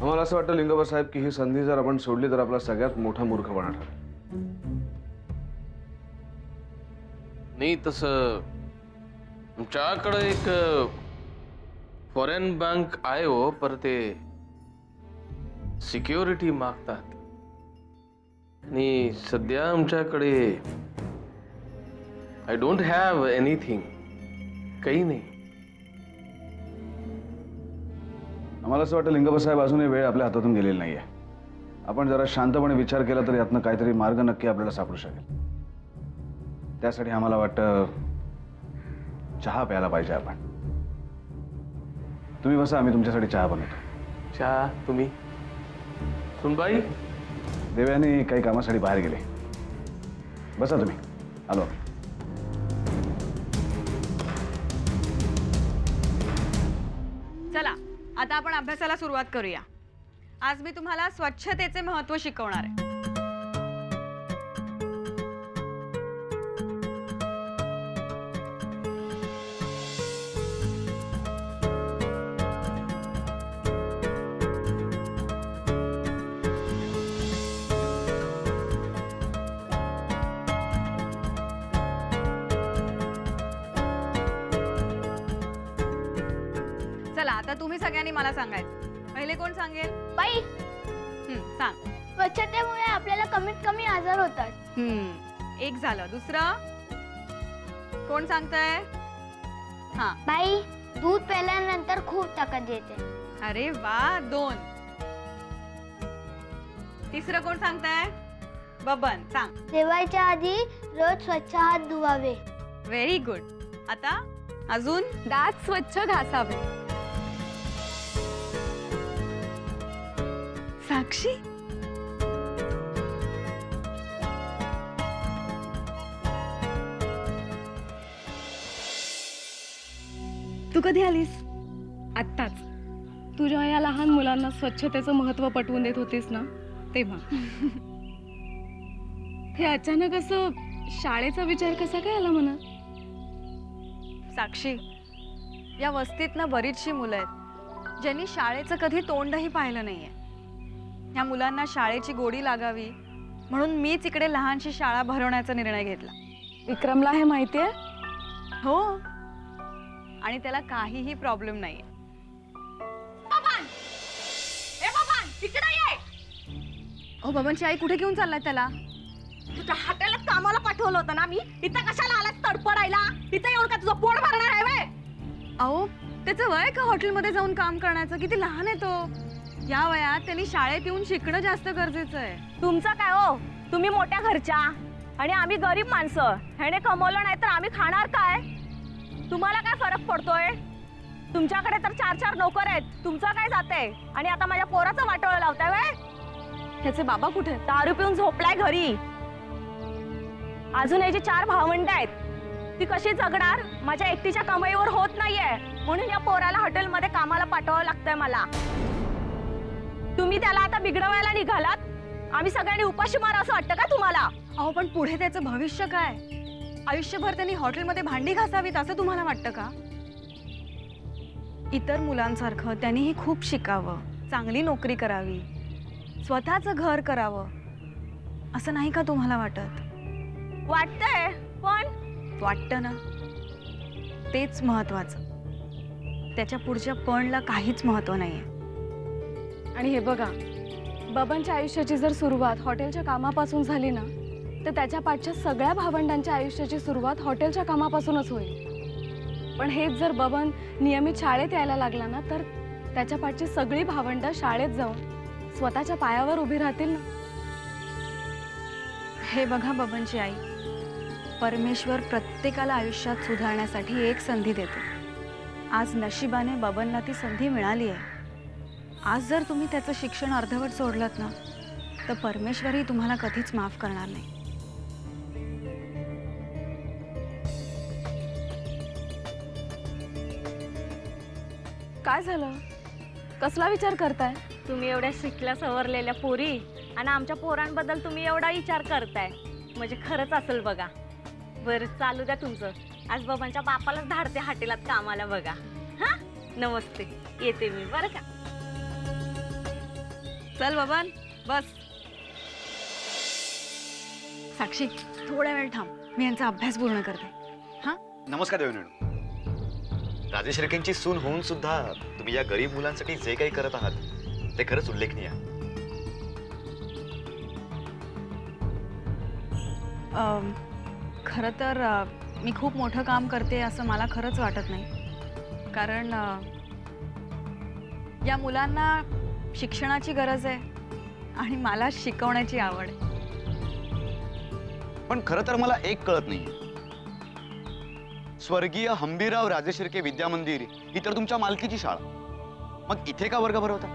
आम्हाला असं वाटतं लिंगोबा साहेब की ही संधी जर आपण सोडली तर आपला सगळ्यात मोठा मूर्खपणा ठरेल. नाही तसं आमच्याकडे एक फॉरेन बँक आहे हो, पर ते सिक्युरिटी मागतात आणि सध्या आमच्याकडे आय डोंट हॅव एनिथिंग, काही नाही. आम्हाला असं वाटतं लिंगोबा साहेब अजूनही वेळ आपल्या हातातून गेलेली नाहीये. आपण जरा शांतपणे विचार केला तर यातनं काहीतरी मार्ग नक्की आपल्याला सापडू शकेल. त्यासाठी आम्हाला वाटतं चहा प्यायला पाहिजे आपण. तुम्ही बसा, आम्ही तुमच्यासाठी चहा बनवतो. चहा तुम्ही? सुनबाई? देवयानी काही कामासाठी बाहेर गेले. बसा तुम्ही, आलो. चला आता आपण अभ्यासाला सुरुवात करूया. आज मी तुम्हाला स्वच्छतेचे महत्त्व शिकवणार आहे. चला आता तुम्ही सगळ्यांनी मला सांगायचं. पहिले कोण सांगेल? बाई, सांग. स्वच्छतेमुळे आपल्याला कमीत कमी आजार होतात. एक झालं. दुसरं कोण सांगतंय? हा. बाई, दूध प्यायल्यानंतर खूप ताकद येते. अरे वा, 2. तिसरं कोण सांगतंय? बबन, सांग. जेवायच्या आधी रोज स्वच्छ हात धुवावे. Very good. आता अजून? दात स्वच्छ घासावे. साक्षी, तू कधी आलीस? आत्ताच. तू जेव्हा या लहान मुलांना स्वच्छतेचं महत्त्व पटवून देत होतीस ना, तेव्हा. हे अचानक असं शाळेचा विचार कसा काय आला मनात? साक्षी, या वस्तीत ना बरीचशी मुलं आहेत ज्यांनी शाळेचं कधी तोंडही पाहिलं नाहीये. ह्या मुलांना शाळेची गोडी लागावी म्हणून मीच इकडे लहानशी शाळा भरवण्याचा निर्णय घेतला. विक्रमला हे माहितीये? हो, आणि त्याला काहीही प्रॉब्लेम नाहीये. ओ, बबनची आई कुठे घेऊन चाललाय त्याला? तुझ्या हॉटेलात कामाला पाठवलं होतं ना मी. इथं कशाला आलास तडपडायला? इथं येऊन का तुझं पोट भरणार आहे व्हय? अहो, त्याचं वय का हॉटेलमध्ये जाऊन काम करण्याचं? किती लहान आहे तो. या वयात त्यांनी शाळेत येऊन शिकणं जास्त गरजेचं आहे. तुमचं काय हो? तुम्ही मोठ्या घरच्या आणि आम्ही गरीब माणसं. ह्याने कमवलं नाही तर आम्ही खाणार काय? तुम्हाला काय फरक पडतोय? तुमच्याकडे तर 4 नोकर आहेत. तुमचं काय जातंय? आणि आता माझ्या पोराचं वाटोळं लावताय व्हय? ह्याचे बाबा कुठे? दारू पिऊन झोपलाय घरी. अजून याची 4 भावंड आहेत. ती कशी जगणार? माझ्या एकटीच्या कमाईवर होत नाहीये म्हणून या पोराला हॉटेलमध्ये कामाला पाठवावं लागतंय मला. तुम्ही त्याला आता बिघडवायला निघालात. आम्ही सगळ्यांनी उपाशी मारा असं वाटतं का तुम्हाला? अहो, पण पुढे त्याचं भविष्य काय? आयुष्यभर त्यांनी हॉटेलमध्ये भांडी घासावीत असं तुम्हाला वाटतं का? इतर मुलांसारखं त्यांनीही खूप शिकावं, चांगली नोकरी करावी, स्वतःचं घर करावं, असं नाही का तुम्हाला वाटत? वाटतंय, पण वाटतं ना, तेच महत्वाचं. त्याच्या पुढच्या पणला काहीच महत्व नाहीये. आणि हे बघा, बबनच्या आयुष्याची जर सुरुवात हॉटेलच्या कामापासून झाली ना, तर त्याच्या पाठच्या सगळ्या भावंडांच्या आयुष्याची सुरुवात हॉटेलच्या कामापासूनच होईल. पण हेच जर बबन नियमित शाळेत यायला लागला ना, तर त्याच्या पाठची सगळी भावंड शाळेत जाऊन स्वतःच्या पायावर उभी राहतील ना. हे बघा बबनची आई, परमेश्वर प्रत्येकाला आयुष्यात सुधारण्यासाठी एक संधी देतो. आज नशिबाने बबनला ती संधी मिळाली आहे. आज जर तुम्ही त्याचं शिक्षण अर्धवट सोडलत ना, तर परमेश्वरही तुम्हाला कधीच माफ करणार नाही. काय झालं? कसला विचार करताय? तुम्ही एवढ्या शिकल्या सवरलेल्या पोरी आणि आमच्या पोरांबद्दल तुम्ही एवढा विचार करताय म्हणजे खरंच असेल बघा. बरं, चालू द्या तुमचं. आज बाबांच्या बापालाच धाडते हॉटेलात कामाला बघा. हा, नमस्ते, येते मी बरं का. चल बबन बस. साक्षी थोडा वेळ थांब, मी यांचा अभ्यास पूर्ण करते. हा नमस्कार देवनेणू. राजेश शेळकेंची सून होऊन सुद्धा तुम्ही या गरीब मुलांसाठी जे काही करत आहात ते खरंच उल्लेखनीय आहे. खरं तर मी खूप मोठं काम करते असं मला खरंच वाटत नाही. कारण या मुलांना शिक्षणाची गरज आहे आणि मला शिकवण्याची आवड आहे. पण खरं तर मला एक कळत नाही, स्वर्गीय हंबीरराव राजे शिर्के विद्या मंदिर ही तर तुमच्या मालकीची शाळा, मग इथे का वर्ग भरवता?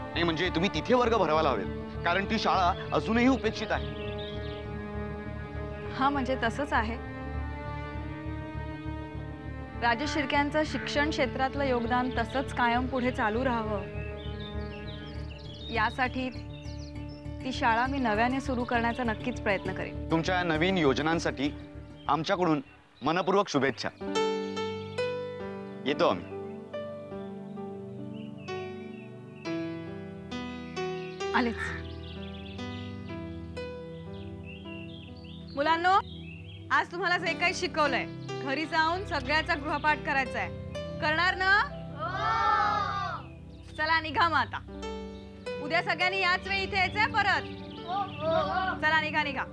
नाही म्हणजे तुम्ही तिथे वर्ग भरवायला हवेत, कारण ती शाळा अजूनही उपेक्षित आहे. हा म्हणजे तसंच आहे. राजे शिर्क्यांचं शिक्षण क्षेत्रातलं योगदान तसंच कायम पुढे चालू राहावं यासाठी ती शाळा मी नव्याने सुरू करण्याचा नक्कीच प्रयत्न करेन. तुमच्या नवीन योजनांसाठी आमच्याकडून मनपूर्वक शुभेच्छा. येतो आम्ही. आलेच. मुलांनो, आज तुम्हाला जे काही शिकवलंय घरी जाऊन सगळ्याचा गृहपाठ करायचा आहे. करणार ना? चला निघा मग आता. उद्या सगळ्यांनी याच वेळी इथे यायचंय परत. चला निघा निघा.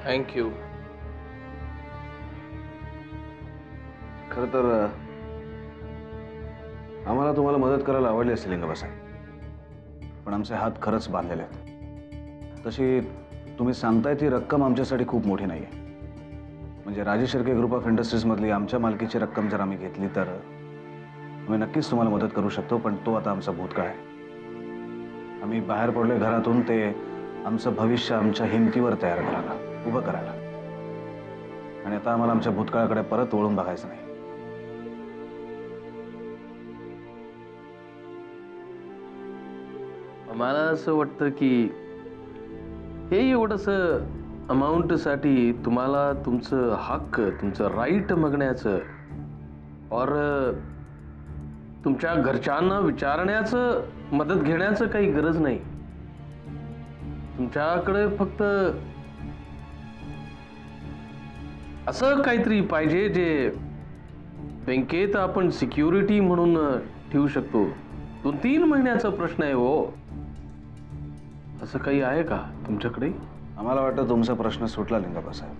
थँक्यू. खरं तर आम्हाला तुम्हाला मदत करायला आवडली असेल लिंगबासाहेब, पण आमचे हात खरंच बांधलेले आहेत. तशी तुम्ही सांगताय ती रक्कम आमच्यासाठी खूप मोठी नाही आहे. म्हणजे राजे शिर्के ग्रुप ऑफ इंडस्ट्रीजमधली आमच्या मालकीची रक्कम जर आम्ही घेतली तर आम्ही नक्कीच तुम्हाला मदत करू शकतो, पण तो आता आमचा भूतकाळ आहे. आम्ही बाहेर पडलोय घरातून ते आमचं भविष्य आमच्या हिमतीवर तयार करायला, उभं करायला. आणि आता आम्हाला आमच्या भूतकाळाकडे परत वळून बघायचं नाही. मला असं वाटतं की हे एवढंस अमाऊंटसाठी तुम्हाला तुमचं हक्क, तुमचं राईट मागण्याचं और तुमच्या घरच्यांना विचारण्याचं, मदत घेण्याचं काही गरज नाही. तुमच्याकडे फक्त असं काहीतरी पाहिजे जे बँकेत आपण सिक्युरिटी म्हणून ठेवू शकतो. 2-3 महिन्याचा प्रश्न आहे हो. असं काही आहे का तुमच्याकडे? आम्हाला वाटतं तुमचा प्रश्न सुटला लिंगबासाहेब.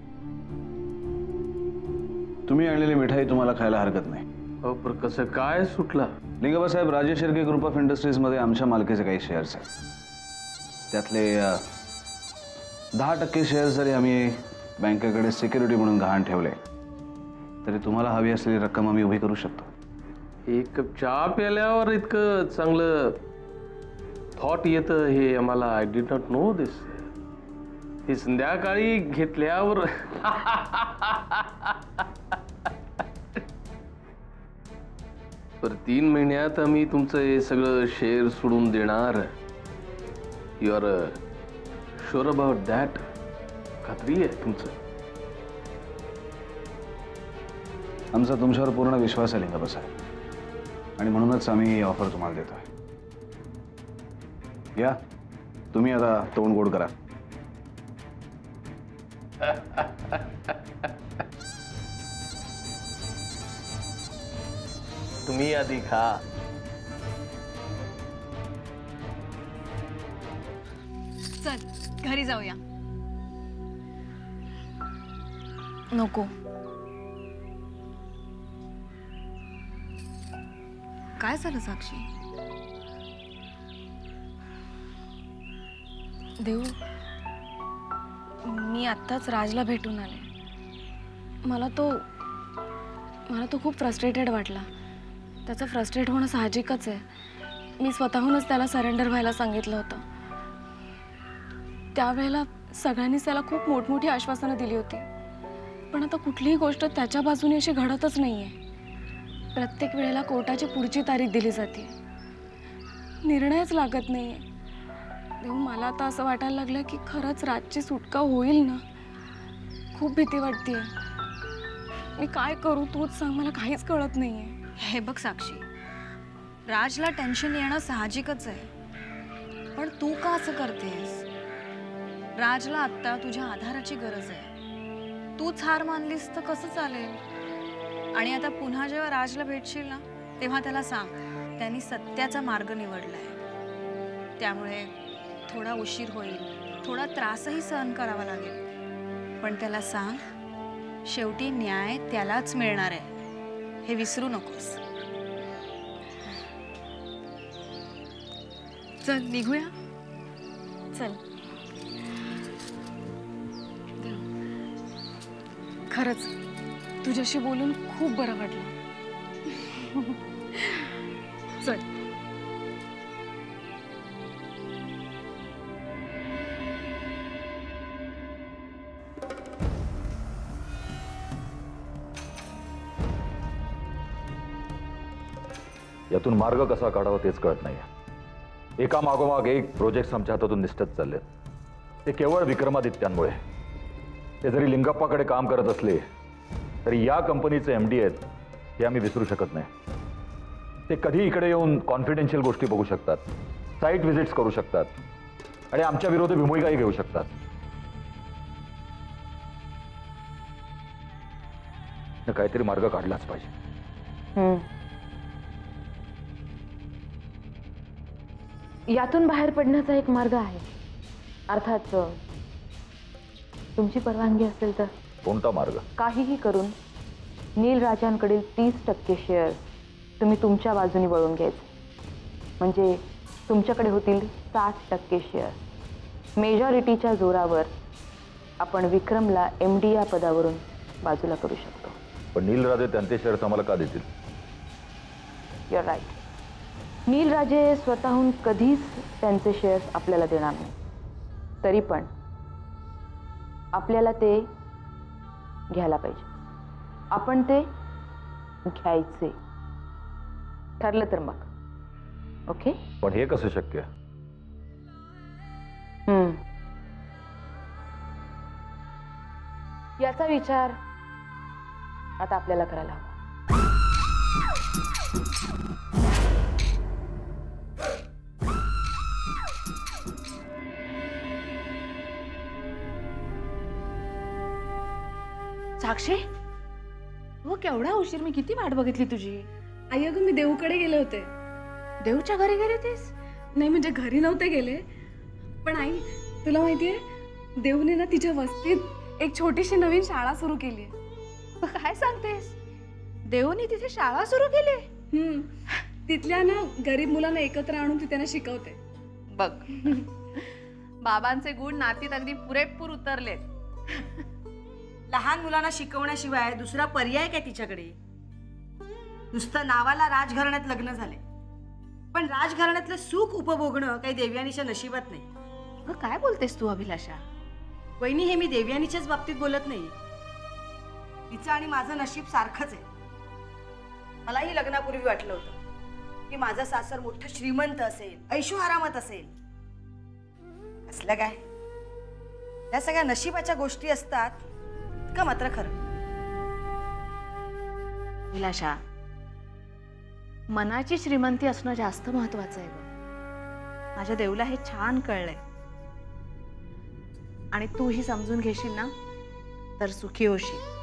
तुम्ही आणलेली मिठाई तुम्हाला खायला हरकत नाही. हो, पण कसं काय सुटला? लिंगबासाहेब, राजे शिर्के ग्रुप ऑफ इंडस्ट्रीजमध्ये आमच्या मालकीचे काही शेअर्स आहेत. त्यातले 10% शेअर्स जरी आम्ही बँकेकडे सिक्युरिटी म्हणून गहाण ठेवले तरी तुम्हाला हवी असलेली रक्कम आम्ही उभी करू शकतो. एक कप चहा प्याल्यावर इतकं चांगलं थॉट येतं हे आम्हाला आय डिड नॉट नो दिस. हे संध्याकाळी घेतल्यावर पर 3 महिन्यात आम्ही तुमचं हे सगळं शेअर सोडून देणार. You are sure about that? खात्री आहे तुमचं? आमचा तुमच्यावर पूर्ण विश्वास आहे लिंगबासाहेब, आणि म्हणूनच आम्ही ही ऑफर तुम्हाला देतोय. या, तुम्ही आता तोंड गोड करा. तुम्ही आधी खा. चल घरी जाऊया. नको. काय झालं साक्षी? देऊ, मी आत्ताच राजला भेटून आले. मला तो खूप फ्रस्ट्रेटेड वाटला. त्याचं फ्रस्ट्रेट होणं साहजिकच आहे. मी स्वतःहूनच त्याला सरेंडर व्हायला सांगितलं होतं. त्यावेळेला सगळ्यांनीच त्याला खूप मोठमोठी आश्वासनं दिली होती, पण आता कुठलीही गोष्ट त्याच्या बाजूने अशी घडतच नाहीये. प्रत्येक वेळेला कोर्टाची पुढची तारीख दिली जाते, निर्णयच लागत नाहीये. देव, मला आता असं वाटायला लागलं की खरंच राजची सुटका होईल ना. खूप भीती वाटतेय. मी काय करू तूच सांग, मला काहीच कळत नाहीये. हे बघ साक्षी, राजला टेन्शन येणं साहजिकच आहे, पण तू का असं करतेस? राजला आत्ता तुझ्या आधाराची गरज आहे. तूच हार मानलीस तर कसं चालेल? आणि आता पुन्हा जेव्हा राजला भेटशील ना, तेव्हा त्याला सांग त्यांनी सत्याचा मार्ग निवडलाय. त्यामुळे थोडा उशीर होईल, थोडा त्रासही सहन करावा लागेल, पण त्याला सांग शेवटी न्याय त्यालाच मिळणार आहे, हे विसरू नकोस. चल निघूया. चल. खरंच तुझ्याशी बोलून खूप बरं वाटलं. चल. यातून मार्ग कसा काढावा तेच कळत नाही. एका मागोमाग एक प्रोजेक्ट्स आमच्या हातातून निष्ठत चालले. ते केवळ विक्रमादित्यांमुळे. ते जरी लिंगप्पाकडे काम करत असले तरी या कंपनीचे MD आहेत हे आम्ही विसरू शकत नाही. ते कधी इकडे येऊन कॉन्फिडेन्शियल गोष्टी बघू शकतात, साईट व्हिजिट्स करू शकतात आणि आमच्या विरोधी भूमिकाही घेऊ शकतात. काहीतरी मार्ग काढलाच पाहिजे. यातून बाहेर पडण्याचा एक मार्ग आहे. अर्थात तुमची परवानगी असेल तर. कोणता मार्ग? काहीही करून नील राजांकडील 30% शेअर तुम्ही तुमच्या बाजूने वळून घ्यायचे. म्हणजे तुमच्याकडे होतील 60% शेअर. मेजॉरिटीच्या जोरावर आपण विक्रमला MD या पदावरून बाजूला करू शकतो. पण नील राजे त्यांचे शेअर्स आम्हाला का देतील? Your right. नील राजे स्वतःहून कधीच त्यांचे शेअर्स आपल्याला देणार नाही. तरी पण आपल्याला ते घ्यायला पाहिजे. आपण ते घ्यायचे. ठरलं तर मग. ओके? पण हे कसं शक्य? याचा विचार आता आपल्याला करायला हवा. साक्षी, हो केवढा उशीर, मी किती वाट बघितली तुझी. आई, अगं मी देऊकडे गेले होते. देवच्या घरी गेले तेस? नाही म्हणजे घरी नव्हते गेले, पण आई तुला माहितीये देवने ना तिच्या वस्तीत एक छोटीशी नवीन शाळा सुरू केली आहे. काय सांगतेस? देवनी तिथे शाळा सुरू केली? तिथल्या ना गरीब मुलांना एकत्र आणून ती त्यांना शिकवते. बघ, बाबांचे गुण नातीत अगदी पुरेपूर उतरलेत. लहान मुलांना शिकवण्याशिवाय दुसरा पर्याय काय तिच्याकडे? नुसतं नावाला राजघराण्यात लग्न झाले, पण राजघराण्यातलं सुख उपभोगणं काही देवयानीच्या नशिबात नाही. काय बोलतेस तू अभिलाषा? वहिनी, हे मी देवयानीच्याच बाबतीत बोलत नाही. तिचं आणि माझं नशीब सारखंच आहे. मलाही लग्नापूर्वी वाटलं होतं की माझं सासर मोठं श्रीमंत असेल, ऐशोआरामात असेल. असलं काय? या सगळ्या नशिबाच्या गोष्टी असतात का मात्र खरं? अभिलाषा, मनाची श्रीमंती असणं जास्त महत्वाचं आहे बघ. माझ्या देवला हे छान कळलंय आणि तू ही समजून घेशील ना तर सुखी होशील.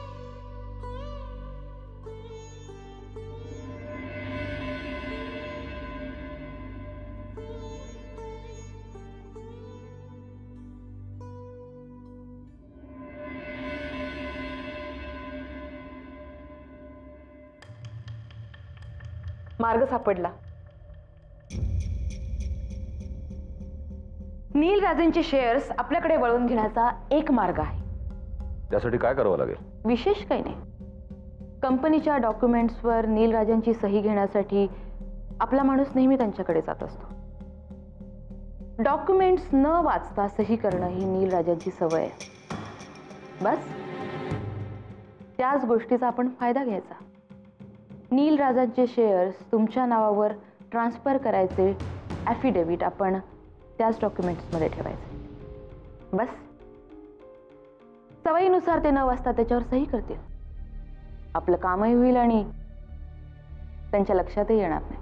मार्ग सापडला. नील राजेंचे शेअर्स आपल्याकडे वळवून घेण्याचा एक मार्ग आहे. त्यासाठी काय करावं लागेल? विशेष काही नाही. कंपनीच्या डॉक्युमेंट्सवर नील राजांची सही घेण्यासाठी आपला माणूस नेहमी त्यांच्याकडे जात असतो. डॉक्युमेंट्स न वाचता सही करणं ही नीलराजांची सवय आहे. बस त्याच गोष्टीचा आपण फायदा घ्यायचा. नीलराजांचे शेअर्स तुमच्या नावावर ट्रान्सफर करायचे ॲफिडेव्हिट आपण त्याच डॉक्युमेंट्समध्ये ठेवायचे. बस सवयीनुसार ते न वाचता त्याच्यावर सही करतील. आपलं कामही होईल आणि त्यांच्या लक्षातही येणार नाही.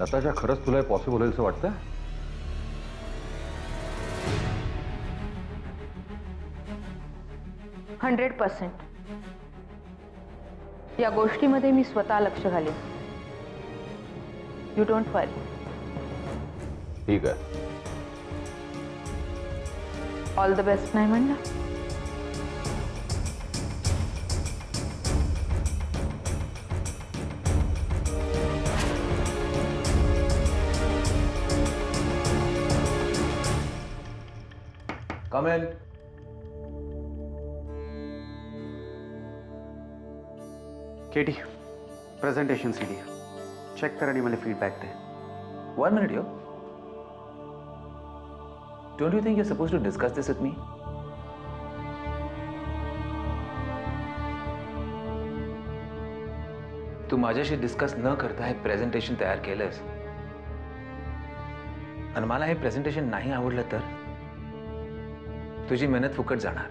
नताशा, खरंच तुला पॉसिबल होईल असं वाटतं? %100%. या गोष्टीमध्ये मी स्वतः लक्ष घालेन. You don't worry. ठीक आहे. ऑल द बेस्ट नाही म्हणलं. Come in. Katie, presentation CD check कर आणि मला फीडबॅक दे. 1 minute, yo. Don't you think you're supposed to discuss this with me? तू माझ्याशी डिस्कस न करता हे प्रेझेंटेशन तयार केलंस आणि मला हे प्रेझेंटेशन नाही आवडलं तर तुझी मेहनत फुकट जाणार.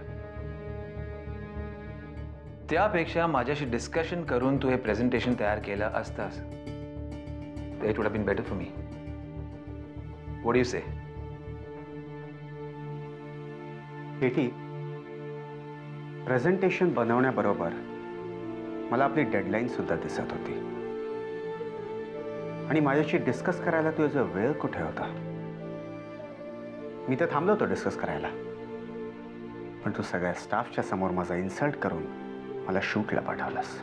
त्यापेक्षा माझ्याशी डिस्कशन करून तू हे प्रेझेंटेशन तयार केलं असतास तर it would have been better for me. What do you say? Katie, presentation बनवण्याबरोबर मला आपली डेडलाईन सुद्धा दिसत होती आणि माझ्याशी डिस्कस करायला तुझा वेळ कुठे होता? मी तर थांबलो होतो डिस्कस करायला, पण तू सगळ्या स्टाफच्या समोर माझा इन्सल्ट करून मला शूटला पाठवलास.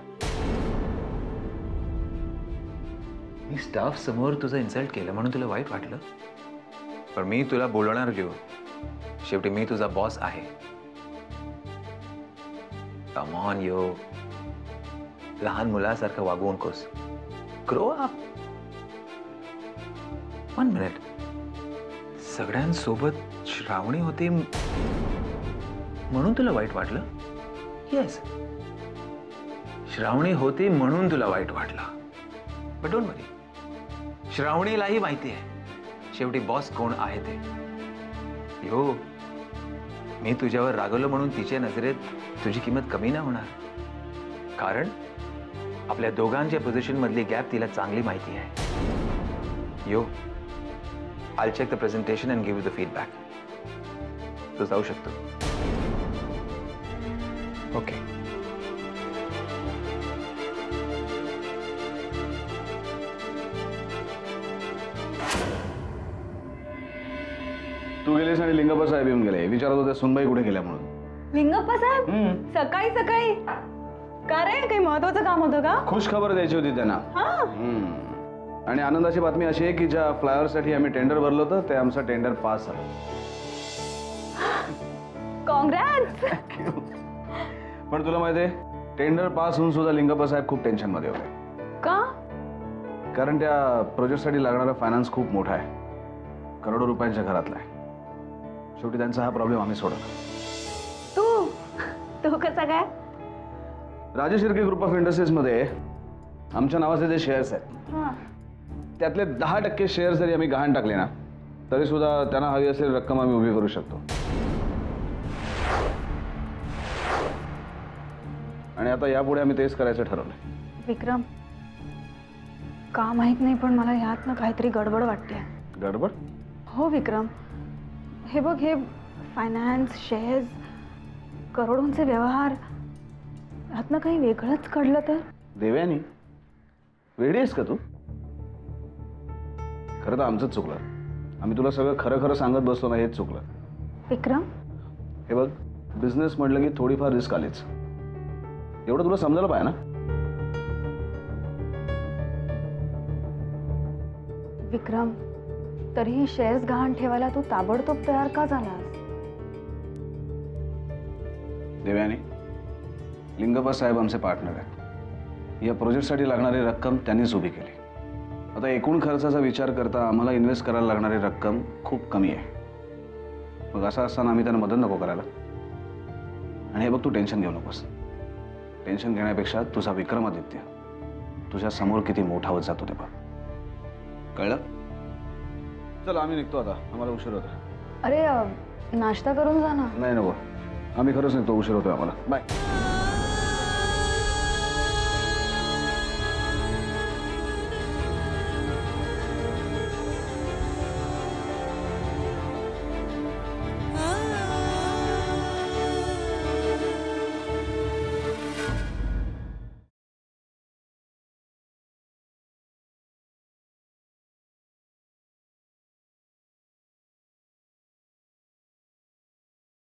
मी स्टाफ समोर तुझं इन्सल्ट केलं म्हणून तुला वाईट वाटलं? पण मी तुला बोलवणार घेऊ. शेवटी मी तुझा बॉस आहे. कम ऑन यो, लहान मुलासारखं वागू नकोस. Grow up. 1 मिनिट. सगळ्यांसोबत श्रावणी होती म्हणून तुला वाईट वाटलं? येस, श्रावणी होती म्हणून तुला वाईट वाटलं. बट डोंट वरी, श्रावणीलाही माहिती आहे शेवटी बॉस कोण आहे ते. यो, मी तुझ्यावर रागवलं म्हणून तिच्या नजरेत तुझी किंमत कमी नाही होणार. कारण आपल्या दोघांच्या पोझिशन मधली गॅप तिला चांगली माहिती आहे. Yo, I check the presentation and give you the feedback. तू जाऊ शकतो. ओके. तू गेलीस आणि लिंगप्पा साहेब येऊन गेले. विचारत होते सुनबाई कुठे गेल्या म्हणून. लिंगप्पा साहेब सकाळी सकाळी का रे? काही महत्वाचं काम होतं का? खुश खबर द्यायची होती त्यांना. आणि आनंदाची बातमी अशी आहे की ज्या फ्लायरसाठी आम्ही टेंडर भरलं होतं ते आमचं टेंडर पास झालं. काँग्रेस. पण तुला माहिती आहे, टेंडर पास होऊन सुद्धा लिंगप्पा साहेब खूप टेन्शन मध्ये होते. का? कारण त्या प्रोजेक्टसाठी लागणारा फायनान्स खूप मोठा आहे. करोडो रुपयांच्या घरातला आहे. शेवटी त्यांचा हा प्रॉब्लेम आम्ही सोडवला. तू कसा काय? Rajesh Shirke group of industries मध्ये आमच्या नावाचे जे शेअर्स आहेत त्यातले 10% शेअर्स जरी आम्ही गहाण टाकले ना तरी सुद्धा त्यांना हवी असलेली रक्कम आम्ही उभी करू शकतो. आणि आता यापुढे आम्ही तेच करायचं ठरवलंय. विक्रम, का माहित नाही पण मला ह्यात ना काहीतरी गडबड वाटते. गडबड? हो विक्रम, हे बघ, हे फायनान्स, शेअर्स, करोडोंचे व्यवहार, ह्यातनं काही वेगळंच घडलं तर? देवयानी, वेडी आहेस का तू? खरं तर आमचंच चुकलं. आम्ही तुला सगळं खरं खरं सांगत बसलो ना, हेच चुकलं. विक्रम, हे बघ, बिझनेस म्हटलं की थोडीफार रिस्क आलीच. एवढं तुला समजायला पाहिजे ना. विक्रम, तरीही शेअर्स गहाण ठेवायला तू ताबडतोब तयार का झालास? देवयानी, लिंगप्पा साहेब आमचे पार्टनर आहेत. या प्रोजेक्टसाठी लागणारी रक्कम त्यांनीच उभी केली. आता एकूण खर्चाचा विचार करता आम्हाला इन्व्हेस्ट करायला लागणारी रक्कम खूप कमी आहे. मग असं असताना आम्ही त्यांना मदत नको करायला. आणि हे बघ, तू टेन्शन घेऊ नकोस. टेन्शन घेण्यापेक्षा तुझा विक्रमादित्य तुझ्या समोर किती मोठा होत जातो ते बघ. कळलं? चल आम्ही निघतो आता, आम्हाला उशीर होता. अरे नाश्ता करून जा ना. नाही नको, आम्ही खरंच निघतो, उशीर होतोय आम्हाला. बाय.